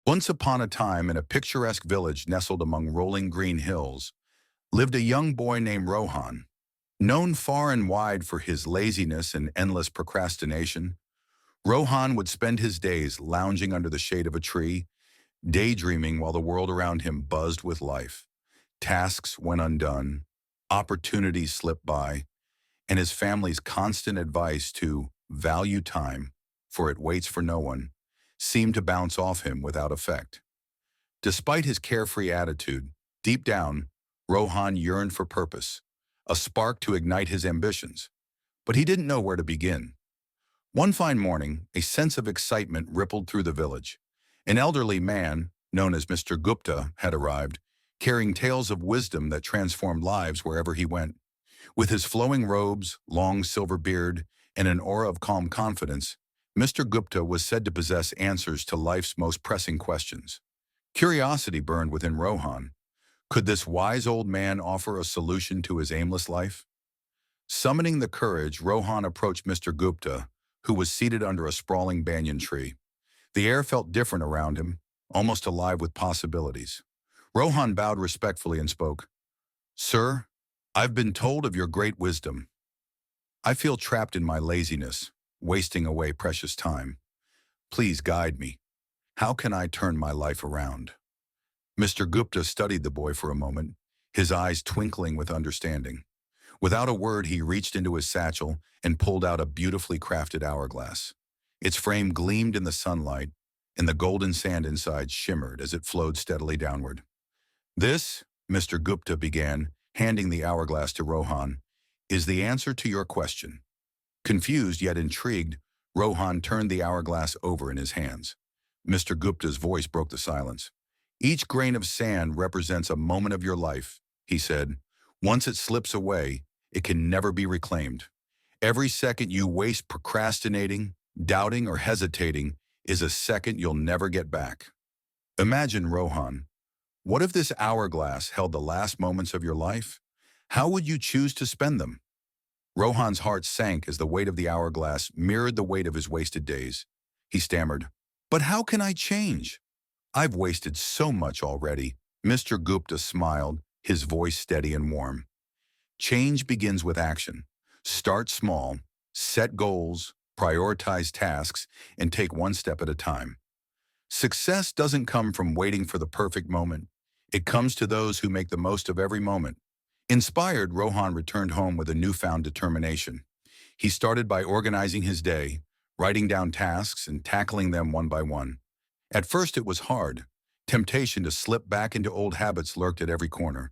Once upon a time, in a picturesque village nestled among rolling green hills, lived a young boy named Rohan. Known far and wide for his laziness and endless procrastination, Rohan would spend his days lounging under the shade of a tree, daydreaming while the world around him buzzed with life. Tasks went undone, opportunities slipped by, and his family's constant advice to value time, for it waits for no one, seemed to bounce off him without effect. Despite his carefree attitude, deep down, Rohan yearned for purpose, a spark to ignite his ambitions. But he didn't know where to begin. One fine morning, a sense of excitement rippled through the village. An elderly man, known as Mr. Gupta, had arrived, carrying tales of wisdom that transformed lives wherever he went. With his flowing robes, long silver beard, and an aura of calm confidence, Mr. Gupta was said to possess answers to life's most pressing questions. Curiosity burned within Rohan. Could this wise old man offer a solution to his aimless life? Summoning the courage, Rohan approached Mr. Gupta, who was seated under a sprawling banyan tree. The air felt different around him, almost alive with possibilities. Rohan bowed respectfully and spoke, "Sir, I've been told of your great wisdom. I feel trapped in my laziness, wasting away precious time. Please guide me. How can I turn my life around?" Mr. Gupta studied the boy for a moment, his eyes twinkling with understanding. Without a word, he reached into his satchel and pulled out a beautifully crafted hourglass. Its frame gleamed in the sunlight, and the golden sand inside shimmered as it flowed steadily downward. "This," Mr. Gupta began, handing the hourglass to Rohan, "is the answer to your question." Confused yet intrigued, Rohan turned the hourglass over in his hands. Mr. Gupta's voice broke the silence. "Each grain of sand represents a moment of your life," he said. "Once it slips away, it can never be reclaimed. Every second you waste procrastinating, doubting, or hesitating is a second you'll never get back." Imagine, Rohan, what if this hourglass held the last moments of your life? How would you choose to spend them? Rohan's heart sank as the weight of the hourglass mirrored the weight of his wasted days. He stammered, "But how can I change? I've wasted so much already." Mr. Gupta smiled, his voice steady and warm. "Change begins with action. Start small, set goals, prioritize tasks, and take one step at a time. Success doesn't come from waiting for the perfect moment. It comes to those who make the most of every moment." Inspired, Rohan returned home with a newfound determination. He started by organizing his day, writing down tasks and tackling them one by one. At first it was hard. Temptation to slip back into old habits lurked at every corner.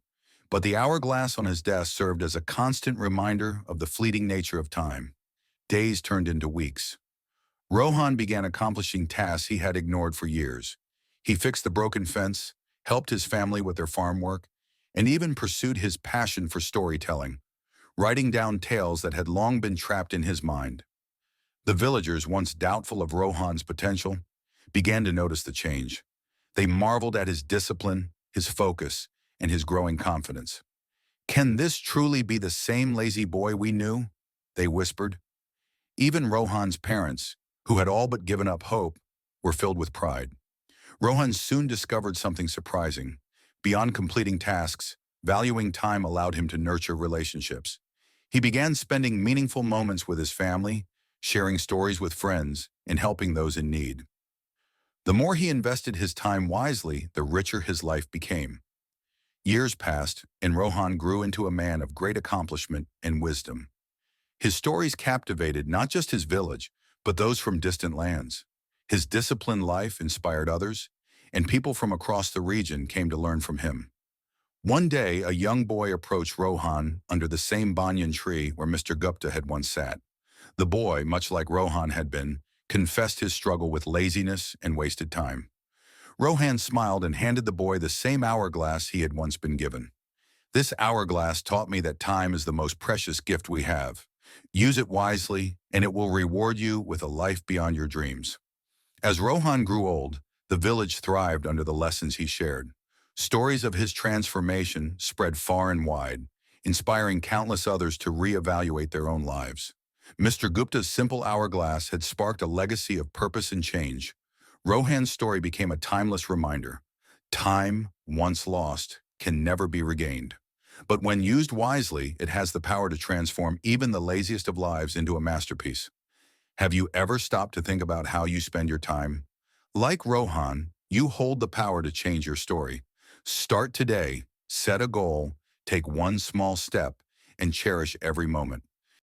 But the hourglass on his desk served as a constant reminder of the fleeting nature of time. Days turned into weeks. Rohan began accomplishing tasks he had ignored for years. He fixed the broken fence, helped his family with their farm work, and even pursued his passion for storytelling, writing down tales that had long been trapped in his mind. The villagers, once doubtful of Rohan's potential, began to notice the change. They marveled at his discipline, his focus, and his growing confidence. "Can this truly be the same lazy boy we knew?" they whispered. Even Rohan's parents, who had all but given up hope, were filled with pride. Rohan soon discovered something surprising. Beyond completing tasks, valuing time allowed him to nurture relationships. He began spending meaningful moments with his family, sharing stories with friends, and helping those in need. The more he invested his time wisely, the richer his life became. Years passed, and Rohan grew into a man of great accomplishment and wisdom. His stories captivated not just his village, but those from distant lands. His disciplined life inspired others, and people from across the region came to learn from him. One day, a young boy approached Rohan under the same banyan tree where Mr. Gupta had once sat. The boy, much like Rohan had been, confessed his struggle with laziness and wasted time. Rohan smiled and handed the boy the same hourglass he had once been given. "This hourglass taught me that time is the most precious gift we have. Use it wisely, and it will reward you with a life beyond your dreams." As Rohan grew old, the village thrived under the lessons he shared. Stories of his transformation spread far and wide, inspiring countless others to reevaluate their own lives. Mr. Gupta's simple hourglass had sparked a legacy of purpose and change. Rohan's story became a timeless reminder. Time, once lost, can never be regained. But when used wisely, it has the power to transform even the laziest of lives into a masterpiece. Have you ever stopped to think about how you spend your time? Like Rohan, you hold the power to change your story. Start today, set a goal, take one small step, and cherish every moment.